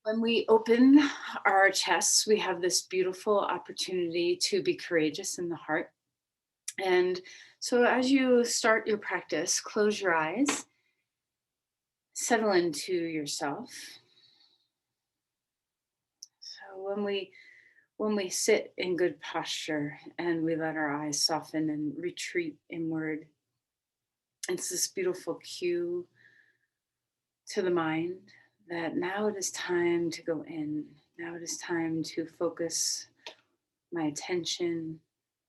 When we open our chests, we have this beautiful opportunity to be courageous in the heart. And so, as you start your practice, close your eyes, settle into yourself. So, when we sit in good posture and we let our eyes soften and retreat inward, it's this beautiful cue to the mind that now it is time to go in. Now it is time to focus my attention,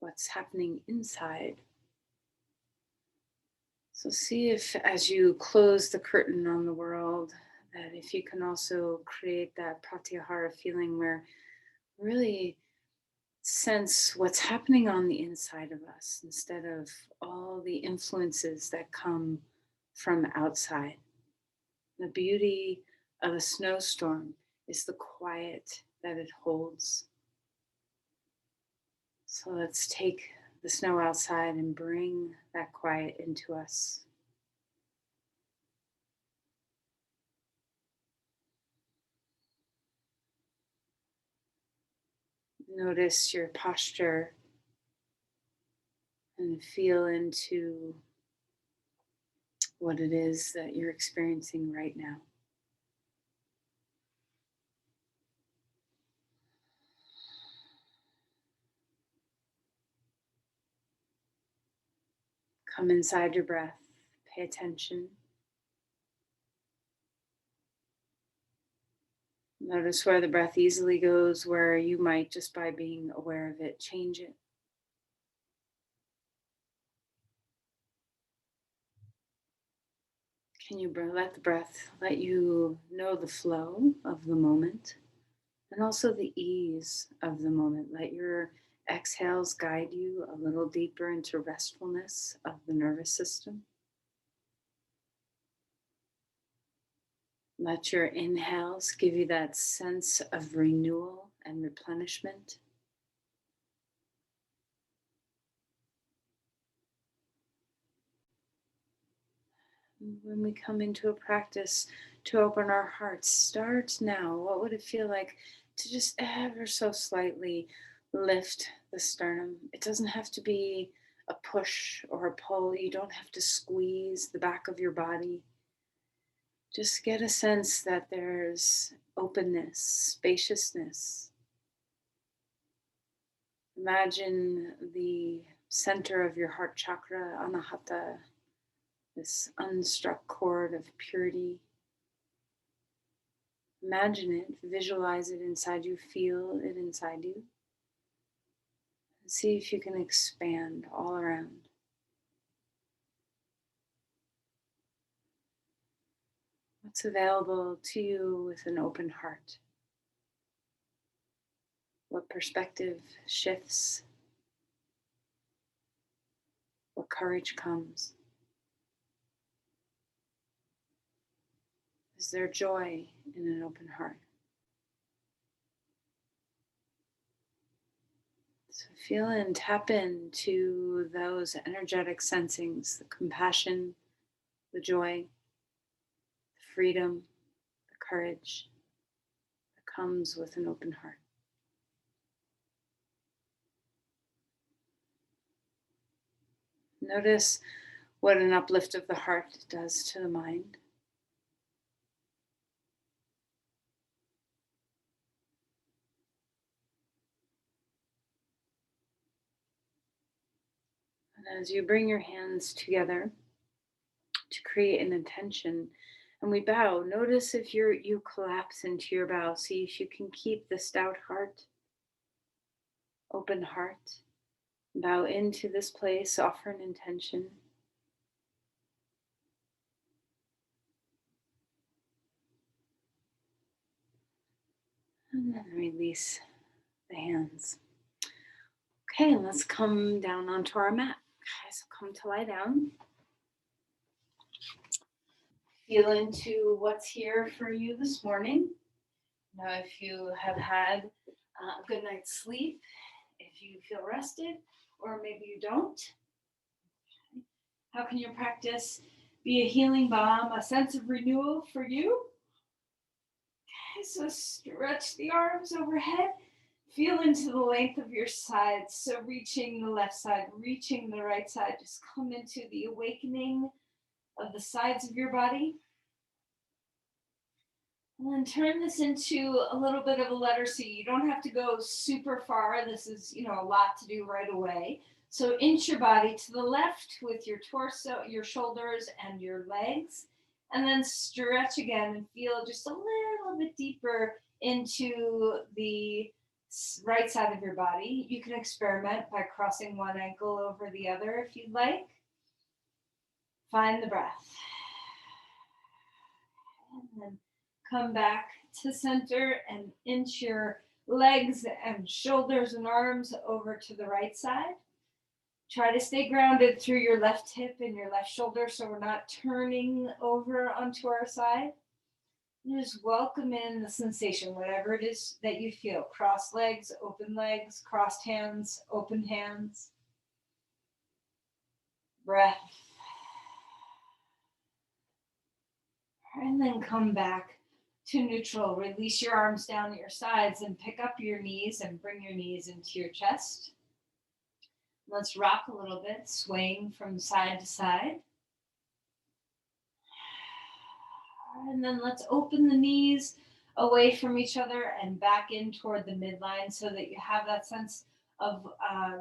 what's happening inside. So see if as you close the curtain on the world, that if you can also create that pratyahara feeling where really sense what's happening on the inside of us instead of all the influences that come from outside. The beauty of a snowstorm is the quiet that it holds. So let's take the snow outside and bring that quiet into us. Notice your posture and feel into what it is that you're experiencing right now. Come inside your breath, pay attention. Notice where the breath easily goes, where you might, just by being aware of it, change it. Can you let the breath let you know the flow of the moment and also the ease of the moment? Let your exhales guide you a little deeper into restfulness of the nervous system. Let your inhales give you that sense of renewal and replenishment. When we come into a practice to open our hearts, start now. What would it feel like to just ever so slightly lift the sternum? It doesn't have to be a push or a pull. You don't have to squeeze the back of your body. Just get a sense that there's openness, spaciousness. Imagine the center of your heart chakra, anahata, this unstruck chord of purity. Imagine it, visualize it inside you, feel it inside you. And see if you can expand all around. What's available to you with an open heart? What perspective shifts? What courage comes? Is there joy in an open heart? So feel and tap into those energetic sensings, the compassion, the joy, the freedom, the courage that comes with an open heart. Notice what an uplift of the heart does to the mind. And as you bring your hands together to create an intention, and we bow, notice if you collapse into your bow. See if you can keep the stout heart, open heart. Bow into this place, offer an intention. And then release the hands. Okay, let's come down onto our mat. Okay, so come to lie down. Feel into what's here for you this morning. Now, if you have had a good night's sleep, if you feel rested, or maybe you don't, how can your practice be a healing balm, a sense of renewal for you. Okay, so stretch the arms overhead. Feel into the length of your sides. So reaching the left side, reaching the right side. Just come into the awakening of the sides of your body. And then turn this into a little bit of a letter C. You don't have to go super far. This is, a lot to do right away. So inch your body to the left with your torso, your shoulders, and your legs. And then stretch again and feel just a little bit deeper into the right side of your body. You can experiment by crossing one ankle over the other if you'd like. Find the breath. And then come back to center and inch your legs and shoulders and arms over to the right side. Try to stay grounded through your left hip and your left shoulder so we're not turning over onto our side. And just welcome in the sensation, whatever it is that you feel. Crossed legs, crossed hands, open hands. Breath. And then come back to neutral. Release your arms down at your sides and pick up your knees and bring your knees into your chest. Let's rock a little bit, swaying from side to side. And then let's open the knees away from each other and back in toward the midline so that you have that sense of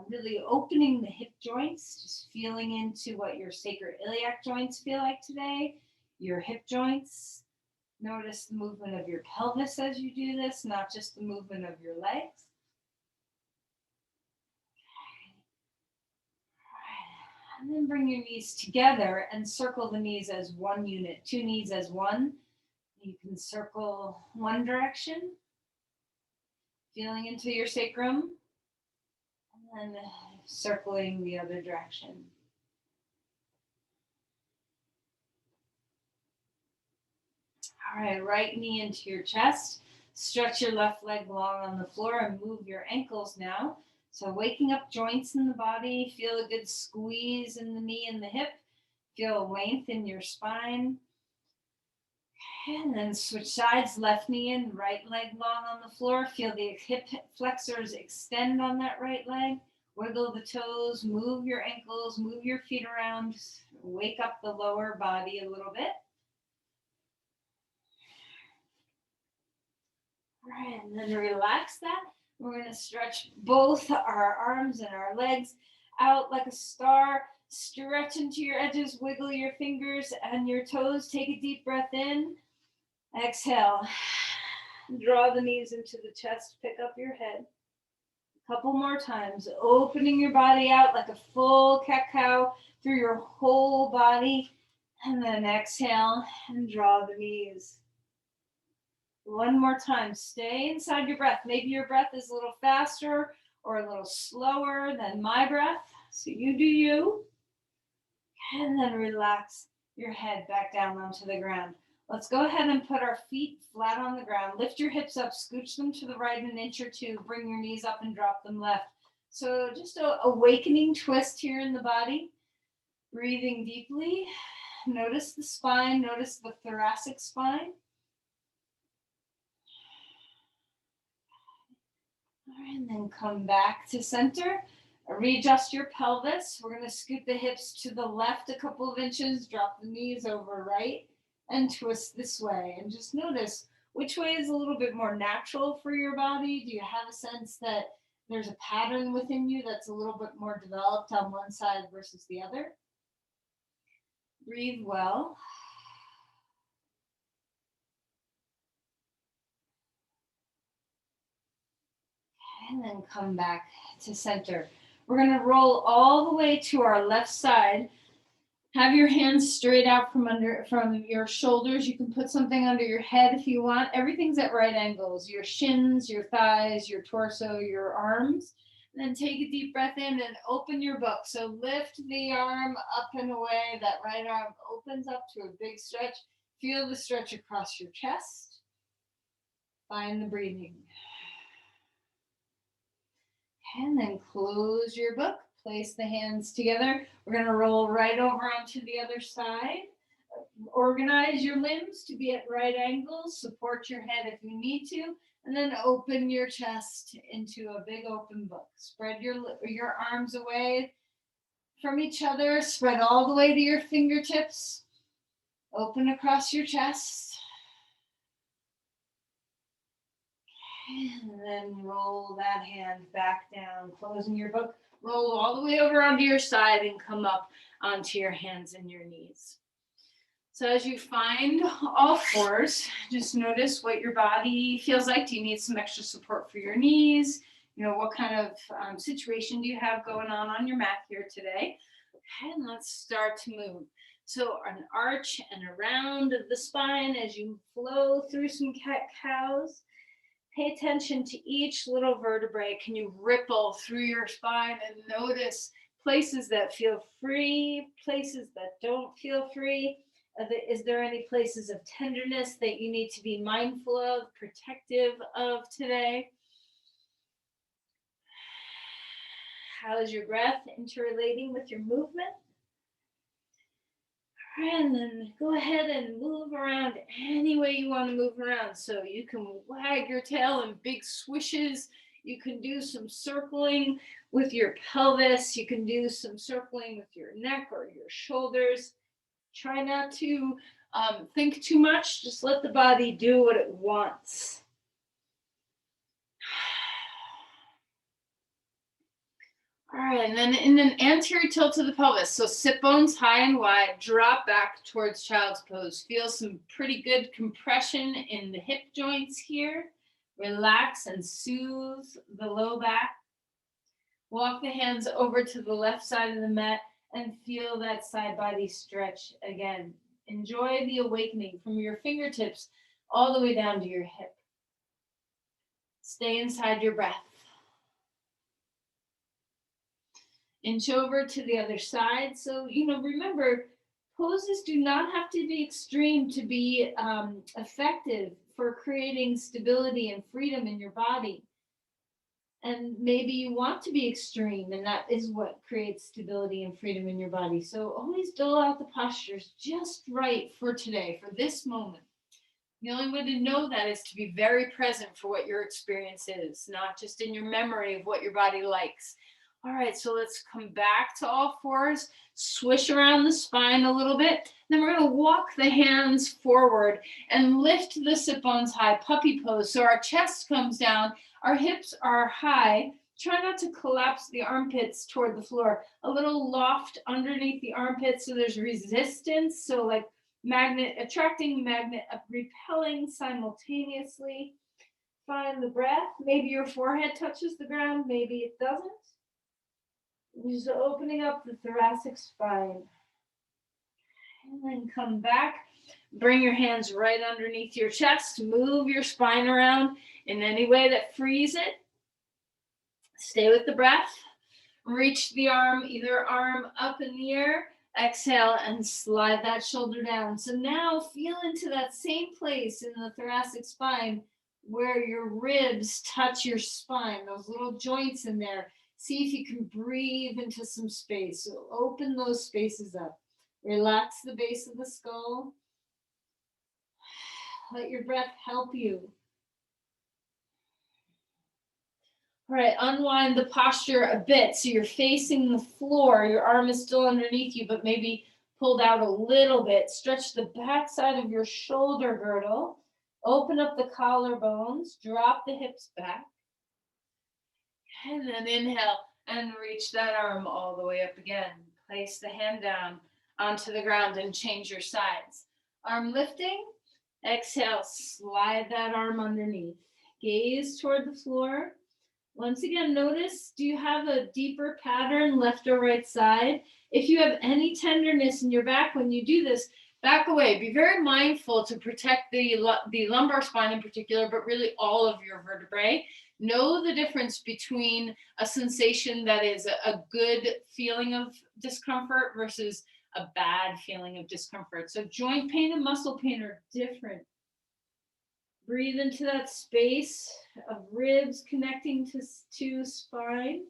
really opening the hip joints, just feeling into what your sacroiliac joints feel like today, your hip joints. Notice the movement of your pelvis as you do this, not just the movement of your legs. And then bring your knees together and circle the knees as one unit, two knees as one. You can circle one direction, feeling into your sacrum, and then circling the other direction. All right, right knee into your chest. Stretch your left leg long on the floor and move your ankles now. So waking up joints in the body, feel a good squeeze in the knee and the hip, feel length in your spine. And then switch sides, left knee in, right leg long on the floor. Feel the hip flexors extend on that right leg. Wiggle the toes, move your ankles, move your feet around. Wake up the lower body a little bit. All right, and then relax that. We're going to stretch both our arms and our legs out like a star. Stretch into your edges, wiggle your fingers and your toes. Take a deep breath in. Exhale. Draw the knees into the chest. Pick up your head. A couple more times. Opening your body out like a full cat-cow through your whole body. And then exhale and draw the knees. One more time. Stay inside your breath. Maybe your breath is a little faster or a little slower than my breath. So you do you. And then relax your head back down onto the ground. Let's go ahead and put our feet flat on the ground. Lift your hips up, scooch them to the right an inch or two. Bring your knees up and drop them left. So just a awakening twist here in the body. Breathing deeply. Notice the spine. Notice the thoracic spine. All right, and then come back to center. Readjust your pelvis. We're going to scoot the hips to the left a couple of inches. Drop the knees over right and twist this way. And just notice which way is a little bit more natural for your body. Do you have a sense that there's a pattern within you that's a little bit more developed on one side versus the other? Breathe well. And then come back to center. We're going to roll all the way to our left side. Have your hands straight out from your shoulders. You can put something under your head if you want. Everything's at right angles. Your shins, your thighs, your torso, your arms. And then take a deep breath in and open your book. So lift the arm up and away. That right arm opens up to a big stretch. Feel the stretch across your chest. Find the breathing. And then close your book. Place the hands together. We're going to roll right over onto the other side. Organize your limbs to be at right angles. Support your head if you need to. And then open your chest into a big open book. Spread your arms away from each other. Spread all the way to your fingertips. Open across your chest. And then roll that hand back down, closing your book. Roll all the way over onto your side and come up onto your hands and your knees. So as you find all fours, just notice what your body feels like. Do you need some extra support for your knees? What kind of situation do you have going on your mat here today? Okay, and let's start to move. So an arch and a round of the spine as you flow through some cat-cows. Pay attention to each little vertebrae. Can you ripple through your spine and notice places that feel free, places that don't feel free? Is there any places of tenderness that you need to be mindful of, protective of today? How is your breath interrelating with your movement? And then go ahead and move around any way you want to move around. So you can wag your tail in big swishes. You can do some circling with your pelvis. You can do some circling with your neck or your shoulders. Try not to think too much. Just let the body do what it wants. All right, and then in an anterior tilt of the pelvis, so sit bones high and wide, drop back towards child's pose. Feel some pretty good compression in the hip joints here. Relax and soothe the low back. Walk the hands over to the left side of the mat and feel that side body stretch again. Enjoy the awakening from your fingertips all the way down to your hip. Stay inside your breath. Inch over to the other side. So, remember, poses do not have to be extreme to be effective for creating stability and freedom in your body. And maybe you want to be extreme, and that is what creates stability and freedom in your body. So always dole out the postures just right for today, for this moment. The only way to know that is to be very present for what your experience is, not just in your memory of what your body likes. All right, so let's come back to all fours, swish around the spine a little bit. Then we're going to walk the hands forward and lift the sit bones high, puppy pose. So our chest comes down, our hips are high. Try not to collapse the armpits toward the floor. A little loft underneath the armpits so there's resistance. So like magnet attracting, magnet repelling simultaneously. Find the breath. Maybe your forehead touches the ground, maybe it doesn't. Just opening up the thoracic spine. And then come back. Bring your hands right underneath your chest. Move your spine around in any way that frees it. Stay with the breath. Reach the arm, either arm up in the air. Exhale and slide that shoulder down. So now feel into that same place in the thoracic spine where your ribs touch your spine, those little joints in there. See if you can breathe into some space. So open those spaces up. Relax the base of the skull. Let your breath help you. All right, unwind the posture a bit. So you're facing the floor. Your arm is still underneath you, but maybe pulled out a little bit. Stretch the back side of your shoulder girdle. Open up the collarbones. Drop the hips back. And then inhale and reach that arm all the way up again. Place the hand down onto the ground and change your sides. Arm lifting. Exhale, slide that arm underneath. Gaze toward the floor. Once again, notice, do you have a deeper pattern, left or right side? If you have any tenderness in your back when you do this, back away. Be very mindful to protect the lumbar spine in particular, but really all of your vertebrae. Know the difference between a sensation that is a good feeling of discomfort versus a bad feeling of discomfort. So joint pain and muscle pain are different. Breathe into that space of ribs connecting to spine.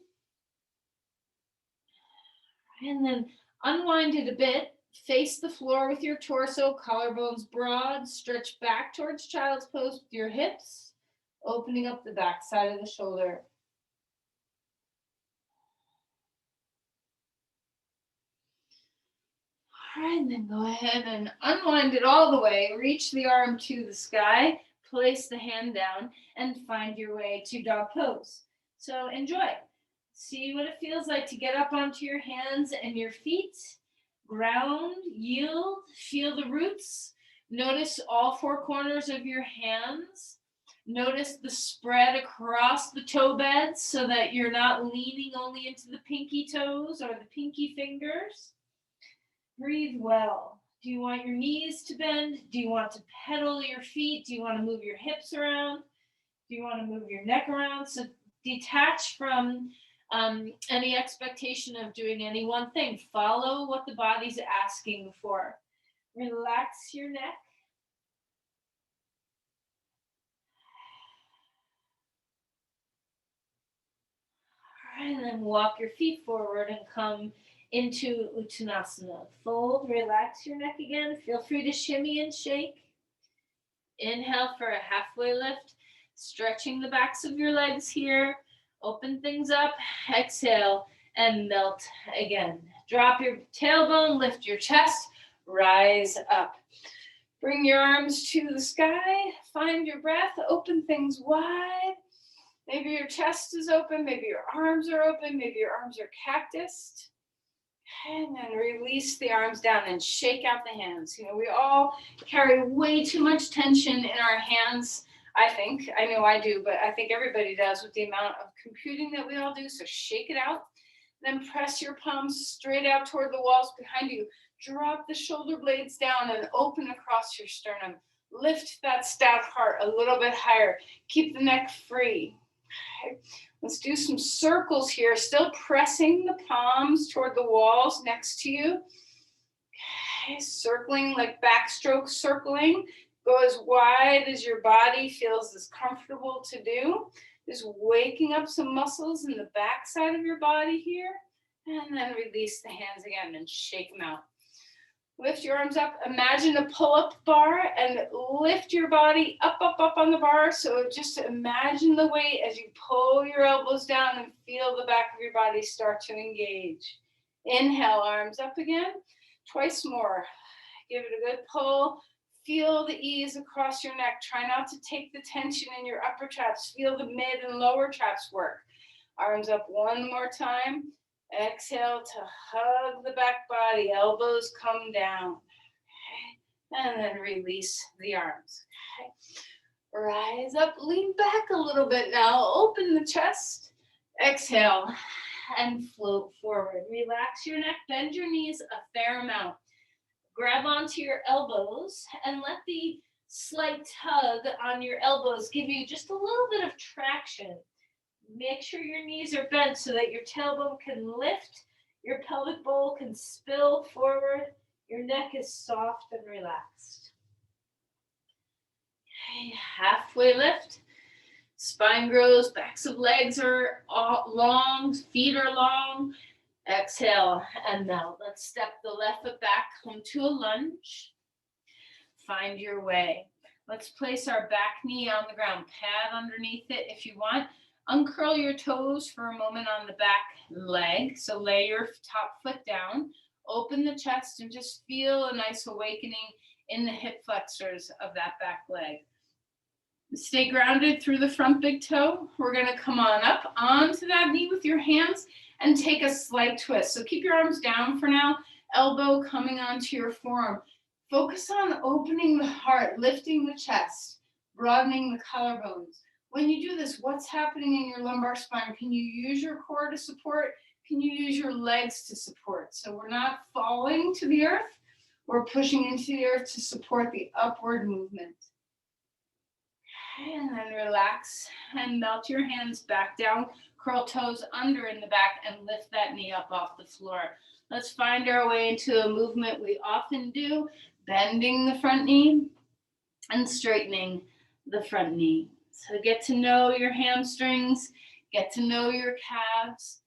And then unwind it a bit. Face the floor with your torso, collarbones broad, stretch back towards child's pose with your hips, opening up the back side of the shoulder. All right, and then go ahead and unwind it all the way. Reach the arm to the sky, place the hand down, and find your way to dog pose. So enjoy. See what it feels like to get up onto your hands and your feet. Ground, yield, feel the roots. Notice all four corners of your hands. Notice the spread across the toe beds so that you're not leaning only into the pinky toes or the pinky fingers. Breathe well. Do you want your knees to bend? Do you want to pedal your feet? Do you want to move your hips around? Do you want to move your neck around? So detach from any expectation of doing any one thing. Follow what the body's asking for. Relax your neck. All right, and then walk your feet forward and come into Uttanasana Fold. Relax your neck again. Feel free to shimmy and shake. Inhale for a halfway lift, stretching the backs of your legs here. Open things up. Exhale and melt again. Drop your tailbone, lift your chest, rise up. Bring your arms to the sky. Find your breath. Open things wide. Maybe your chest is open. Maybe your arms are open. Maybe your arms are cactused. And then release the arms down and shake out the hands. You know, we all carry way too much tension in our hands, I think. I know I do, but I think everybody does with the amount of computing that we all do. So shake it out. Then press your palms straight out toward the walls behind you. Drop the shoulder blades down and open across your sternum. Lift that stout heart a little bit higher. Keep the neck free. Okay. Let's do some circles here, still pressing the palms toward the walls next to you. Okay, circling like backstroke circling. Go as wide as your body feels is comfortable to do. Just waking up some muscles in the back side of your body here. And then release the hands again and shake them out. Lift your arms up. Imagine a pull-up bar and lift your body up, up, up on the bar. So just imagine the weight as you pull your elbows down and feel the back of your body start to engage. Inhale, arms up again. Twice more. Give it a good pull. Feel the ease across your neck. Try not to take the tension in your upper traps. Feel the mid and lower traps work. Arms up one more time. Exhale to hug the back body, elbows come down. Okay. And then release the arms. Okay. Rise up, lean back a little bit now. Open the chest. Exhale and float forward. Relax your neck, bend your knees a fair amount. Grab onto your elbows and let the slight tug on your elbows give you just a little bit of traction. Make sure your knees are bent so that your tailbone can lift, your pelvic bowl can spill forward, your neck is soft and relaxed. Okay, halfway lift. Spine grows, backs of legs are long, feet are long. Exhale and melt. Let's step the left foot back, come to a lunge. Find your way. Let's place our back knee on the ground. Pad underneath it if you want. Uncurl your toes for a moment on the back leg. So lay your top foot down, open the chest, and just feel a nice awakening in the hip flexors of that back leg. Stay grounded through the front big toe. We're going to come on up onto that knee with your hands and take a slight twist. So keep your arms down for now, elbow coming onto your forearm. Focus on opening the heart, lifting the chest, broadening the collarbones. When you do this, what's happening in your lumbar spine? Can you use your core to support? Can you use your legs to support? So we're not falling to the earth. We're pushing into the earth to support the upward movement. And then relax and melt your hands back down. Curl toes under in the back and lift that knee up off the floor. Let's find our way into a movement we often do, bending the front knee and straightening the front knee. So get to know your hamstrings, get to know your calves.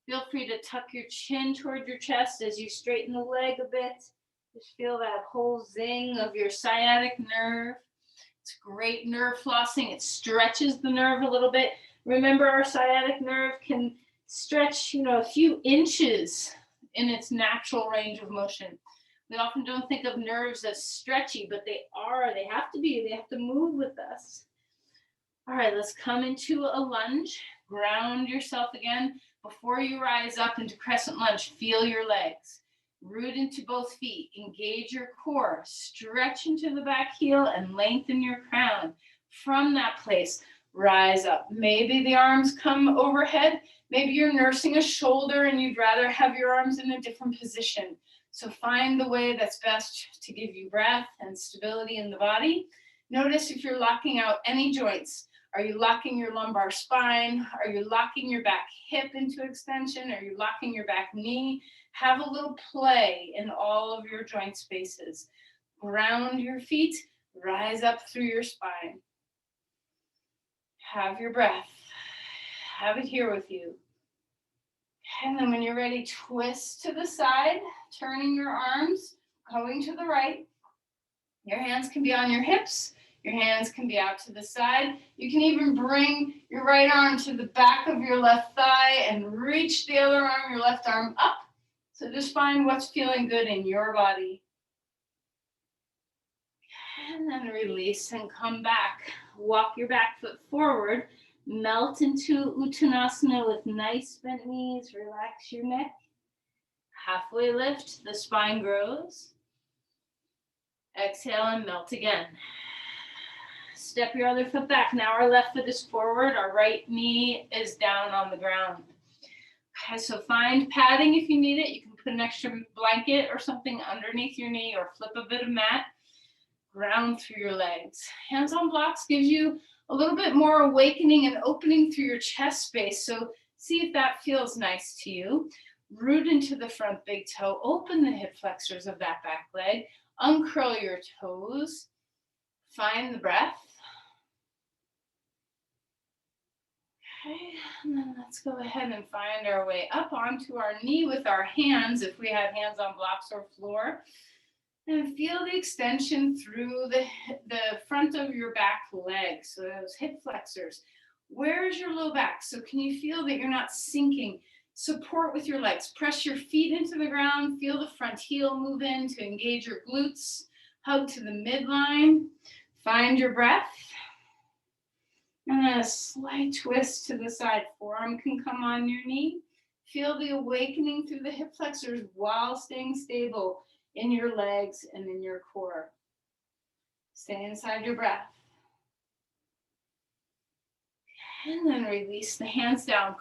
Feel free to tuck your chin toward your chest as you straighten the leg a bit. Just feel that whole zing of your sciatic nerve. It's great nerve flossing. It stretches the nerve a little bit. Remember, our sciatic nerve can stretch, a few inches in its natural range of motion. We often don't think of nerves as stretchy, but they are. They have to be. They have to move with us. All right, let's come into a lunge. Ground yourself again. Before you rise up into crescent lunge, feel your legs. Root into both feet. Engage your core. Stretch into the back heel and lengthen your crown. From that place, rise up. Maybe the arms come overhead. Maybe you're nursing a shoulder and you'd rather have your arms in a different position. So find the way that's best to give you breath and stability in the body. Notice if you're locking out any joints. Are you locking your lumbar spine? Are you locking your back hip into extension? Are you locking your back knee? Have a little play in all of your joint spaces. Ground your feet, rise up through your spine. Have your breath. Have it here with you. And then when you're ready, twist to the side, turning your arms, going to the right. Your hands can be on your hips. Your hands can be out to the side. You can even bring your right arm to the back of your left thigh and reach the other arm, your left arm up. So just find what's feeling good in your body. And then release and come back. Walk your back foot forward. Melt into Uttanasana with nice bent knees. Relax your neck. Halfway lift, the spine grows. Exhale and melt again. Step your other foot back. Now our left foot is forward. Our right knee is down on the ground. Okay, so find padding if you need it. You can put an extra blanket or something underneath your knee or flip a bit of mat. Ground through your legs. Hands on blocks gives you a little bit more awakening and opening through your chest space. So see if that feels nice to you. Root into the front big toe. Open the hip flexors of that back leg. Uncurl your toes. Find the breath. Okay, and then let's go ahead and find our way up onto our knee with our hands, if we have hands on blocks or floor. And feel the extension through the front of your back leg, so those hip flexors. Where is your low back? So can you feel that you're not sinking? Support with your legs. Press your feet into the ground. Feel the front heel move in to engage your glutes. Hug to the midline. Find your breath. And then a slight twist to the side. Forearm can come on your knee. Feel the awakening through the hip flexors while staying stable in your legs and in your core. Stay inside your breath. And then release the hands down.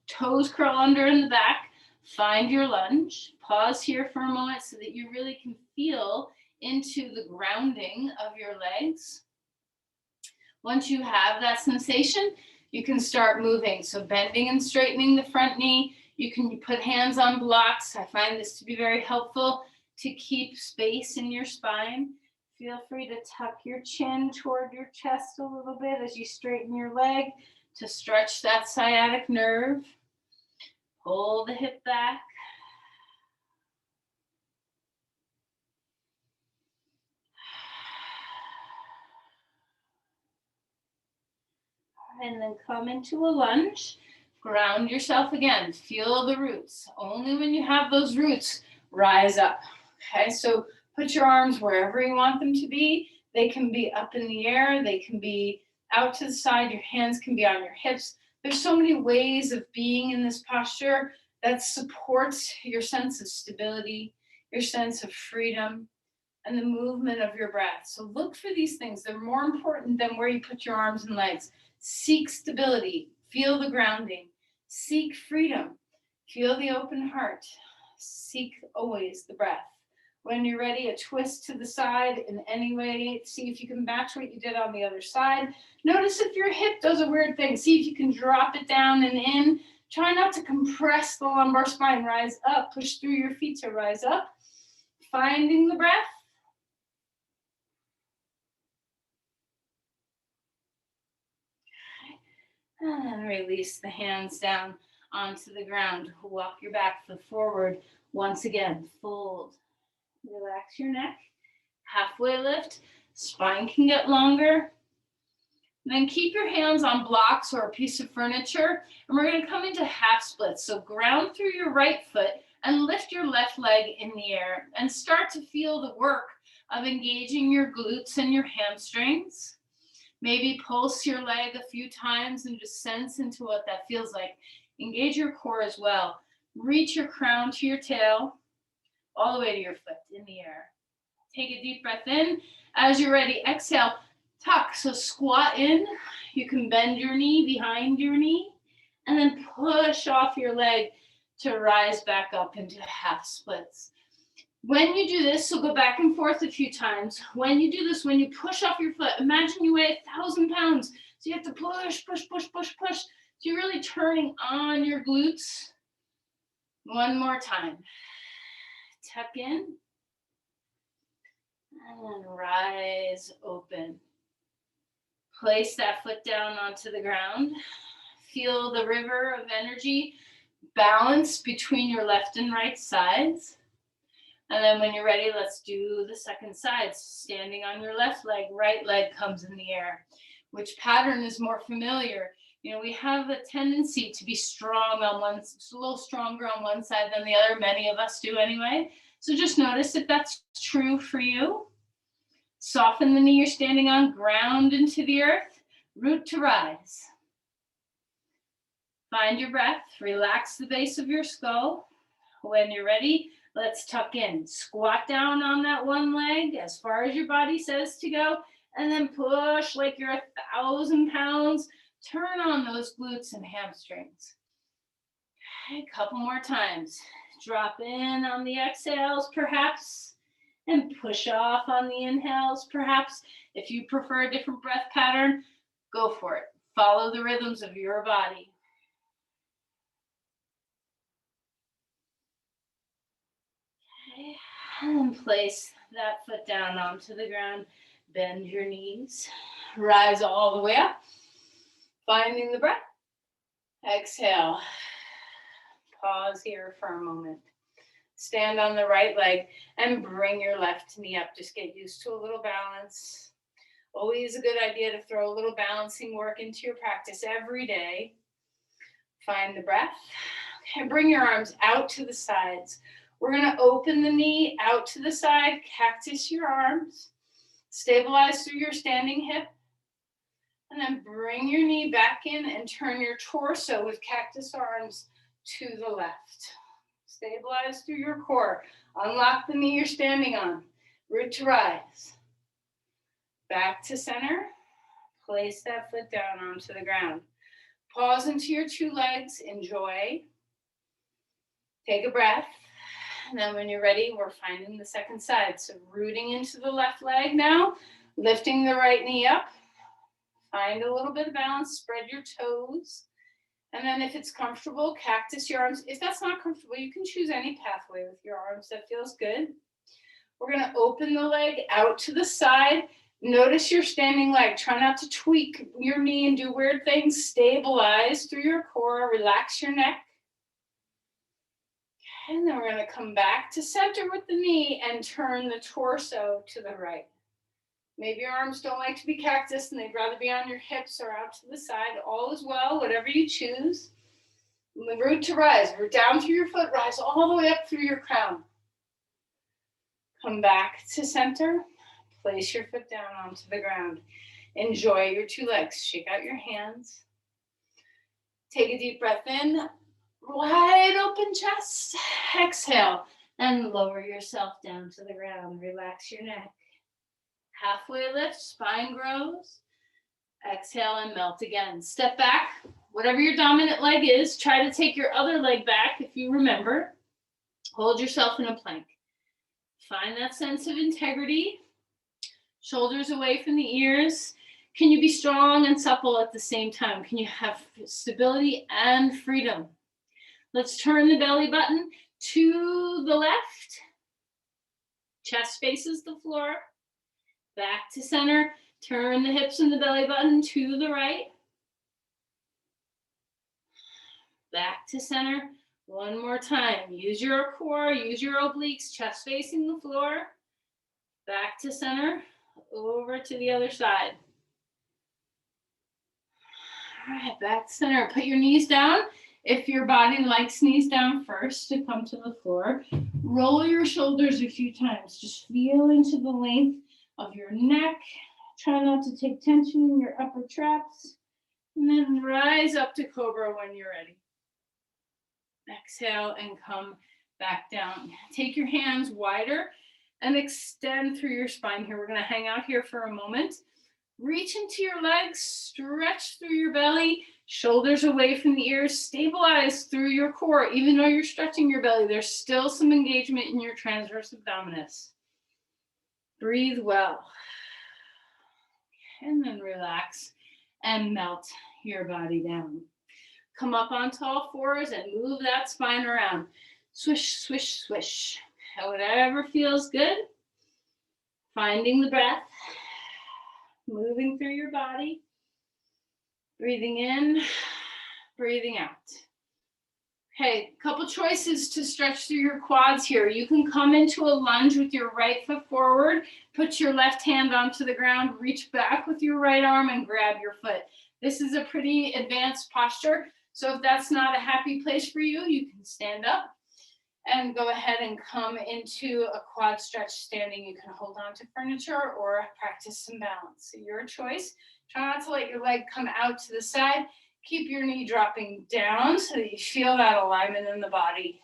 Toes curl under in the back. Find your lunge. Pause here for a moment so that you really can feel into the grounding of your legs. Once you have that sensation, you can start moving. So bending and straightening the front knee. You can put hands on blocks. I find this to be very helpful to keep space in your spine. Feel free to tuck your chin toward your chest a little bit as you straighten your leg to stretch that sciatic nerve. Pull the hip back. And then come into a lunge. Ground yourself again. Feel the roots. Only when you have those roots, rise up. Okay, so put your arms wherever you want them to be. They can be up in the air. They can be out to the side. Your hands can be on your hips. There's so many ways of being in this posture that supports your sense of stability, your sense of freedom, and the movement of your breath. So look for these things. They're more important than where you put your arms and legs. Seek stability. Feel the grounding. Seek freedom. Feel the open heart. Seek always the breath. When you're ready, a twist to the side in any way. See if you can match what you did on the other side. Notice if your hip does a weird thing. See if you can drop it down and in. Try not to compress the lumbar spine. Rise up. Push through your feet to rise up. Finding the breath. And then release the hands down onto the ground. Walk your back foot forward. Once again, fold Relax your neck. Halfway lift. Spine can get longer. Then keep your hands on blocks or a piece of furniture, and we're going to come into half splits. So ground through your right foot and lift your left leg in the air and start to feel the work of engaging your glutes and your hamstrings. Maybe pulse your leg a few times and just sense into what that feels like. Engage your core as well. Reach your crown to your tail, all the way to your foot in the air. Take a deep breath in. As you're ready, exhale. Tuck, so squat in. You can bend your knee behind your knee and then push off your leg to rise back up into half splits. When you do this, so go back and forth a few times. When you do this, when you push off your foot, imagine you weigh 1,000 pounds. So you have to push, push, push, push, push. So you're really turning on your glutes. One more time. Tuck in and rise open. Place that foot down onto the ground. Feel the river of energy balance between your left and right sides. And then when you're ready, let's do the second side. Standing on your left leg, right leg comes in the air. Which pattern is more familiar? You know, we have a tendency to be strong on one, a little stronger on one side than the other. Many of us do anyway. So just notice if that's true for you. Soften the knee you're standing on, ground into the earth, root to rise. Find your breath, relax the base of your skull. When you're ready, let's tuck in. Squat down on that one leg as far as your body says to go, and then push like you're 1,000 pounds. Turn on those glutes and hamstrings. Okay, a couple more times. Drop in on the exhales, perhaps. And push off on the inhales, perhaps. If you prefer a different breath pattern, go for it. Follow the rhythms of your body. Okay, and place that foot down onto the ground. Bend your knees. Rise all the way up. Finding the breath. Exhale. Pause here for a moment. Stand on the right leg and bring your left knee up. Just get used to a little balance. Always a good idea to throw a little balancing work into your practice every day. Find the breath. Okay, bring your arms out to the sides. We're going to open the knee out to the side, cactus your arms, stabilize through your standing hip, and then bring your knee back in and turn your torso with cactus arms to the left. Stabilize through your core. Unlock the knee you're standing on. Root to rise. Back to center. Place that foot down onto the ground. Pause into your two legs. Enjoy. Take a breath. And then when you're ready, we're finding the second side. So rooting into the left leg now. Lifting the right knee up. Find a little bit of balance. Spread your toes. And then if it's comfortable, cactus your arms. If that's not comfortable, you can choose any pathway with your arms that feels good. We're going to open the leg out to the side. Notice your standing leg. Try not to tweak your knee and do weird things. Stabilize through your core. Relax your neck. And then we're going to come back to center with the knee and turn the torso to the right. Maybe your arms don't like to be cactus and they'd rather be on your hips or out to the side. All is well, whatever you choose. Root to rise. Root down through your foot. Rise all the way up through your crown. Come back to center. Place your foot down onto the ground. Enjoy your two legs. Shake out your hands. Take a deep breath in. Wide open chest. Exhale. And lower yourself down to the ground. Relax your neck. Halfway lift, spine grows. Exhale and melt again. Step back. Whatever your dominant leg is, try to take your other leg back if you remember. Hold yourself in a plank. Find that sense of integrity. Shoulders away from the ears. Can you be strong and supple at the same time? Can you have stability and freedom? Let's turn the belly button to the left. Chest faces the floor. Back to center. Turn the hips and the belly button to the right. Back to center. One more time. Use your core, use your obliques, chest facing the floor. Back to center, over to the other side. All right, back to center. Put your knees down. If your body likes knees down first to come to the floor, roll your shoulders a few times. Just feel into the length of your neck. Try not to take tension in your upper traps. And then rise up to cobra when you're ready. Exhale and come back down. Take your hands wider and extend through your spine here. We're going to hang out here for a moment. Reach into your legs, stretch through your belly, shoulders away from the ears, stabilize through your core. Even though you're stretching your belly, there's still some engagement in your transverse abdominis. Breathe well. And then relax and melt your body down. Come up onto all fours and move that spine around. Swish, swish, swish. Whatever feels good. Finding the breath. Moving through your body. Breathing in, breathing out. Okay, couple choices to stretch through your quads here. You can come into a lunge with your right foot forward, put your left hand onto the ground, reach back with your right arm and grab your foot. This is a pretty advanced posture, so if that's not a happy place for you, you can stand up and go ahead and come into a quad stretch standing. You can hold on to furniture or practice some balance. Your choice. Try not to let your leg come out to the side. Keep your knee dropping down so that you feel that alignment in the body.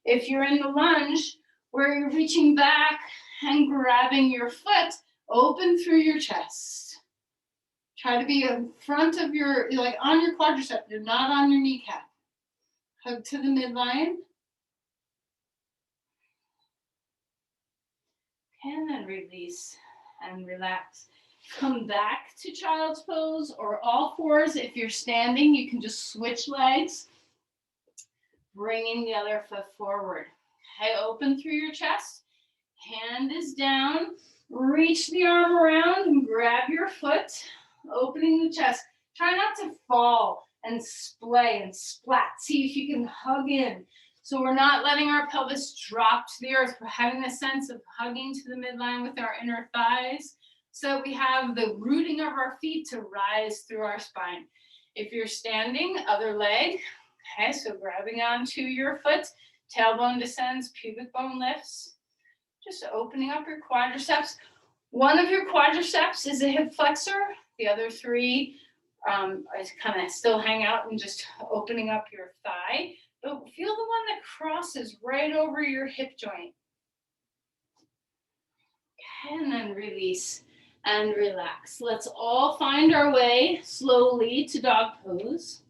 If you're in the lunge where you're reaching back and grabbing your foot, open through your chest. Try to be in front of your, like on your quadricep, you're not on your kneecap. Hug to the midline. And then release and relax. Come back to child's pose or all fours. If you're standing, you can just switch legs, bringing the other foot forward. Okay, open through your chest. Hand is down. Reach the arm around and grab your foot, opening the chest. Try not to fall and splay and splat. See if you can hug in. So we're not letting our pelvis drop to the earth. We're having a sense of hugging to the midline with our inner thighs. So we have the rooting of our feet to rise through our spine. If you're standing, other leg. Okay, so grabbing onto your foot, tailbone descends, pubic bone lifts. Just opening up your quadriceps. One of your quadriceps is a hip flexor. The other three is kind of still hang out and just opening up your thigh. But feel the one that crosses right over your hip joint. Okay, and then release and relax. Let's all find our way slowly to dog pose.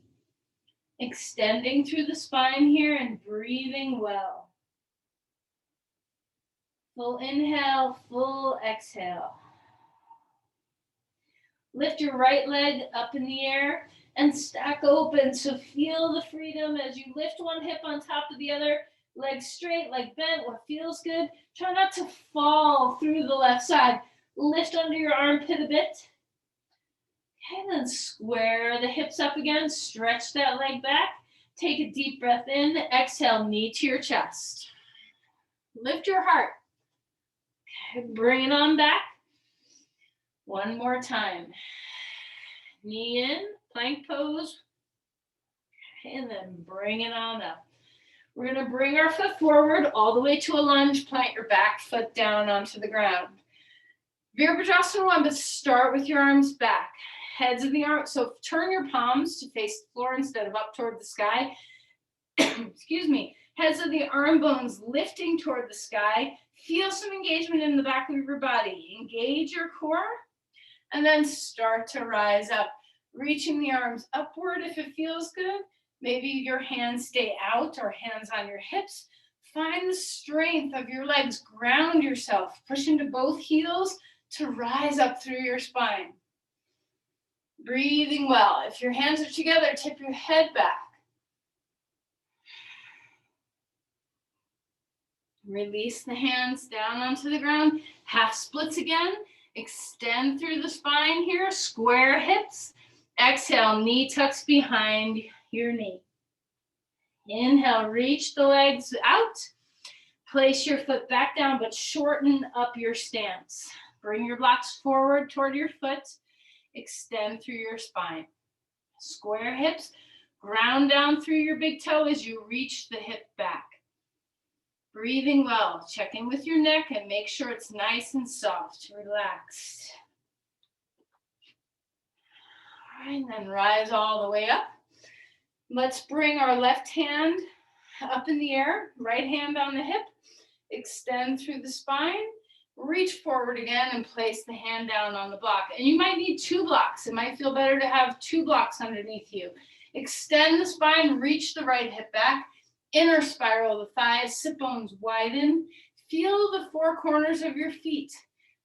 Extending through the spine here and breathing well. Full inhale, full exhale. Lift your right leg up in the air and stack open. So feel the freedom as you lift one hip on top of the other, legs straight, leg bent, what feels good. Try not to fall through the left side. Lift under your armpit a bit. Okay, then square the hips up again. Stretch that leg back. Take a deep breath in. Exhale, knee to your chest. Lift your heart. Okay, bring it on back. One more time. Knee in, plank pose. Okay, and then bring it on up. We're going to bring our foot forward all the way to a lunge. Plant your back foot down onto the ground. Virabhadrasana 1, but start with your arms back. Heads of the arms, so turn your palms to face the floor instead of up toward the sky. Excuse me. Heads of the arm bones lifting toward the sky. Feel some engagement in the back of your body. Engage your core, and then start to rise up. Reaching the arms upward if it feels good. Maybe your hands stay out or hands on your hips. Find the strength of your legs. Ground yourself. Push into both heels to rise up through your spine. Breathing well. If your hands are together, tip your head back. Release the hands down onto the ground. Half splits again. Extend through the spine here. Square hips. Exhale, knee tucks behind your knee. Inhale, reach the legs out. Place your foot back down, but shorten up your stance. Bring your blocks forward toward your foot. Extend through your spine. Square hips, ground down through your big toe as you reach the hip back. Breathing well, check in with your neck and make sure it's nice and soft, relaxed. All right, and then rise all the way up. Let's bring our left hand up in the air, right hand on the hip, extend through the spine, reach forward again and place the hand down on the block. And you might need 2 blocks. It might feel better to have 2 blocks underneath you. Extend the spine, reach the right hip back, inner spiral the thighs, sit bones widen. Feel the 4 corners of your feet.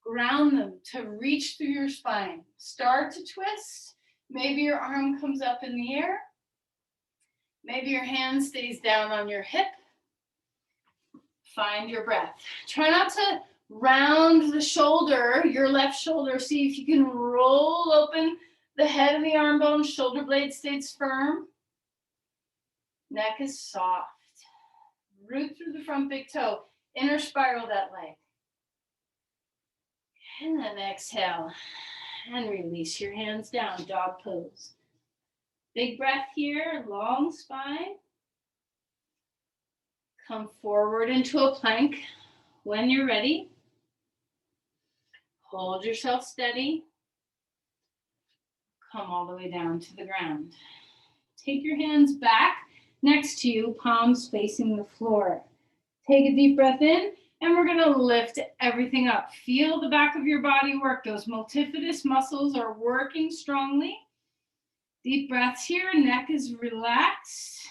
Ground them to reach through your spine. Start to twist. Maybe your arm comes up in the air. Maybe your hand stays down on your hip. Find your breath. Try not to round the shoulder, your left shoulder. See if you can roll open the head of the arm bone. Shoulder blade stays firm. Neck is soft. Root through the front big toe. Inner spiral that leg. And then exhale. And release your hands down. Dog pose. Big breath here. Long spine. Come forward into a plank when you're ready. Hold yourself steady. Come all the way down to the ground. Take your hands back next to you, palms facing the floor. Take a deep breath in, and we're going to lift everything up. Feel the back of your body work. Those multifidus muscles are working strongly. Deep breaths here, neck is relaxed.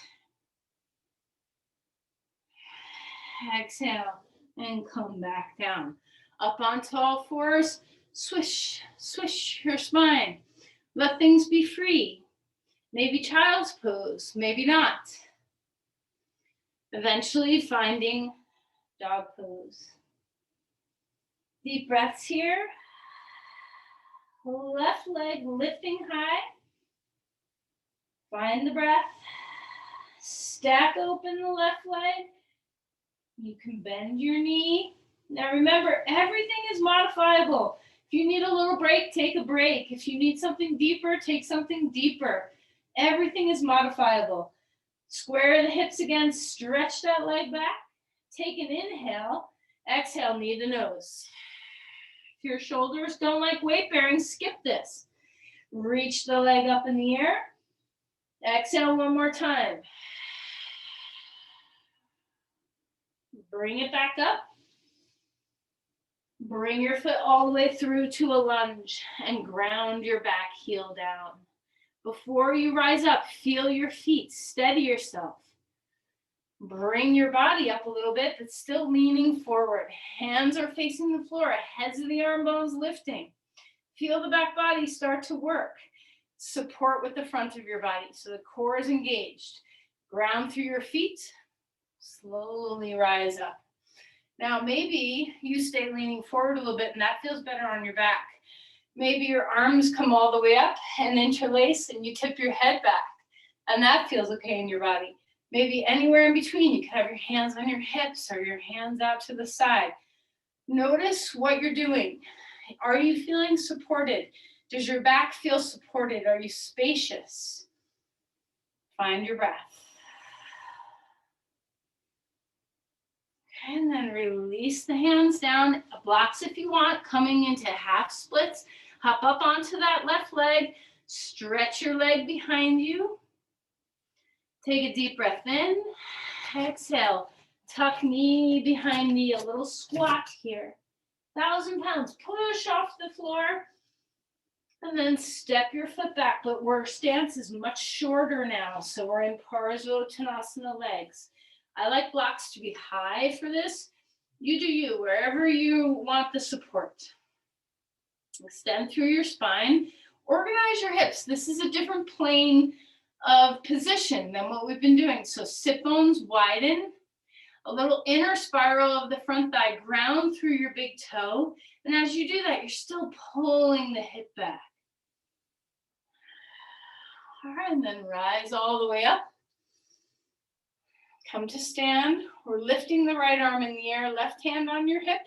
Exhale and come back down. Up onto all fours, swish, swish your spine. Let things be free. Maybe child's pose, maybe not. Eventually finding dog pose. Deep breaths here. Left leg lifting high. Find the breath. Stack open the left leg. You can bend your knee. Now remember, everything is modifiable. If you need a little break, take a break. If you need something deeper, take something deeper. Everything is modifiable. Square the hips again, stretch that leg back. Take an inhale, exhale, knee to nose. If your shoulders don't like weight bearing, skip this. Reach the leg up in the air. Exhale one more time. Bring it back up. Bring your foot all the way through to a lunge and ground your back heel down. Before you rise up, feel your feet, steady yourself. Bring your body up a little bit, but still leaning forward. Hands are facing the floor, heads of the arm bones lifting. Feel the back body start to work. Support with the front of your body so the core is engaged. Ground through your feet. Slowly rise up. Now maybe you stay leaning forward a little bit and that feels better on your back. Maybe your arms come all the way up and interlace and you tip your head back and that feels okay in your body. Maybe anywhere in between, you can have your hands on your hips or your hands out to the side. Notice what you're doing. Are you feeling supported? Does your back feel supported? Are you spacious? Find your breath. And then release the hands down. Blocks if you want, coming into half splits. Hop up onto that left leg. Stretch your leg behind you. Take a deep breath in. Exhale. Tuck knee behind knee. A little squat here. 1,000 pounds. Push off the floor. And then step your foot back. But our stance is much shorter now. So we're in Uttanasana legs. I like blocks to be high for this. You do you, wherever you want the support. Extend through your spine. Organize your hips. This is a different plane of position than what we've been doing. So sit bones widen. A little inner spiral of the front thigh. Ground through your big toe. And as you do that, you're still pulling the hip back. All right, and then rise all the way up. Come to stand. We're lifting the right arm in the air, left hand on your hip.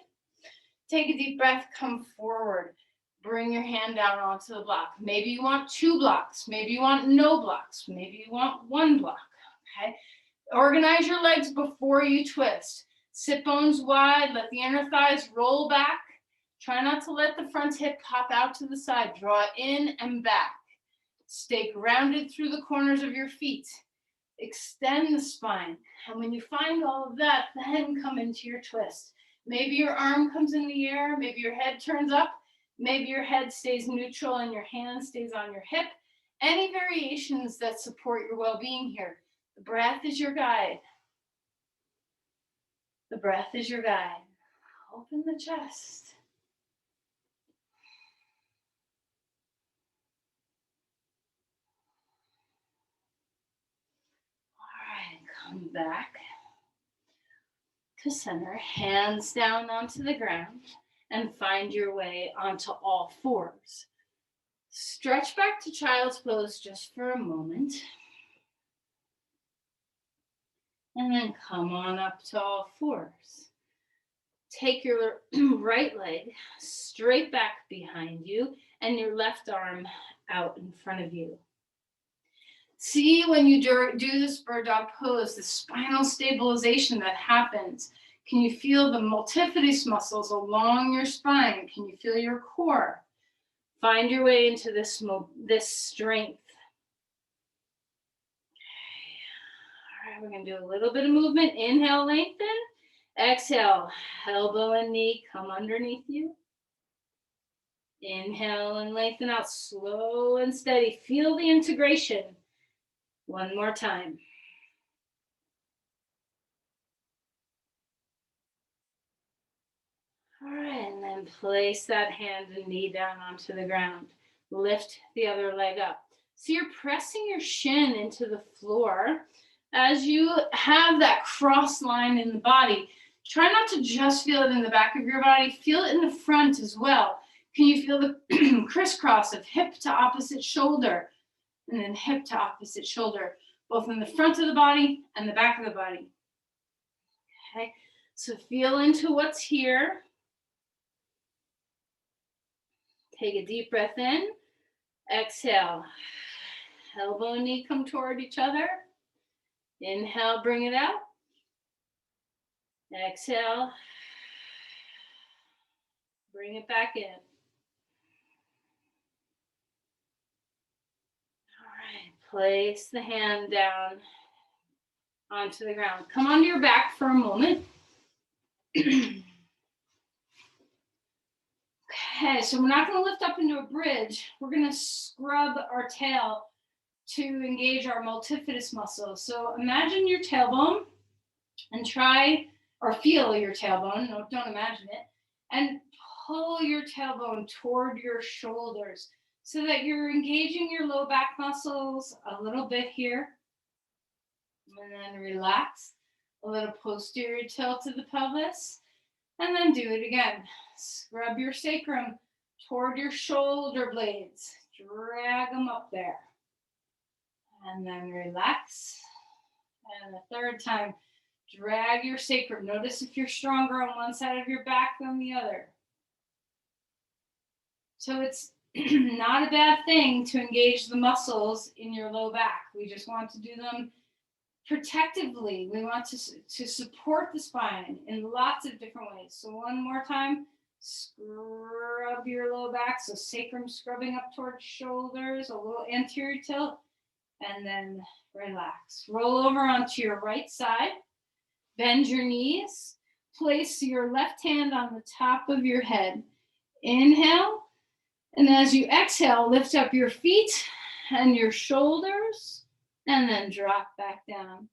Take a deep breath, come forward. Bring your hand down onto the block. Maybe you want 2 blocks. Maybe you want no blocks. Maybe you want 1 block, okay? Organize your legs before you twist. Sit bones wide, let the inner thighs roll back. Try not to let the front hip pop out to the side. Draw in and back. Stay grounded through the corners of your feet. Extend the spine. And when you find all of that, then come into your twist. Maybe your arm comes in the air. Maybe your head turns up. Maybe your head stays neutral and your hand stays on your hip. Any variations that support your well-being here. The breath is your guide. The breath is your guide. Open the chest. All right, come back to center. Hands down onto the ground and find your way onto all fours. Stretch back to child's pose just for a moment. And then come on up to all fours. Take your right leg straight back behind you and your left arm out in front of you. See, when you do this bird dog pose, the spinal stabilization that happens. Can you feel the multifidus muscles along your spine? Can you feel your core? Find your way into this strength. All right, we're going to do a little bit of movement. Inhale, lengthen. Exhale, elbow and knee come underneath you. Inhale and lengthen out, slow and steady. Feel the integration. One more time. All right, and then place that hand and knee down onto the ground. Lift the other leg up. So you're pressing your shin into the floor as you have that cross line in the body. Try not to just feel it in the back of your body. Feel it in the front as well. Can you feel the crisscross of hip to opposite shoulder and then hip to opposite shoulder, both in the front of the body and the back of the body? Okay, so feel into what's here. Take a deep breath in. Exhale. Elbow and knee come toward each other. Inhale, bring it out. Exhale. Bring it back in. All right, place the hand down onto the ground. Come onto your back for a moment. Okay, so we're not going to lift up into a bridge. We're going to scrub our tail to engage our multifidus muscles. So imagine your tailbone and try, or feel your tailbone, no, don't imagine it, and pull your tailbone toward your shoulders so that you're engaging your low back muscles a little bit here. And then relax, a little posterior tilt to the pelvis. And then do it again. Scrub your sacrum toward your shoulder blades. Drag them up there. And then relax. And the third time, drag your sacrum. Notice if you're stronger on one side of your back than the other. So it's not a bad thing to engage the muscles in your low back. We just want to do them protectively. We want to support the spine in lots of different ways. So one more time, scrub your low back. So sacrum scrubbing up towards shoulders, a little anterior tilt, and then relax. Roll over onto your right side. Bend your knees. Place your left hand on the top of your head. Inhale. And as you exhale, lift up your feet and your shoulders. And then drop back down.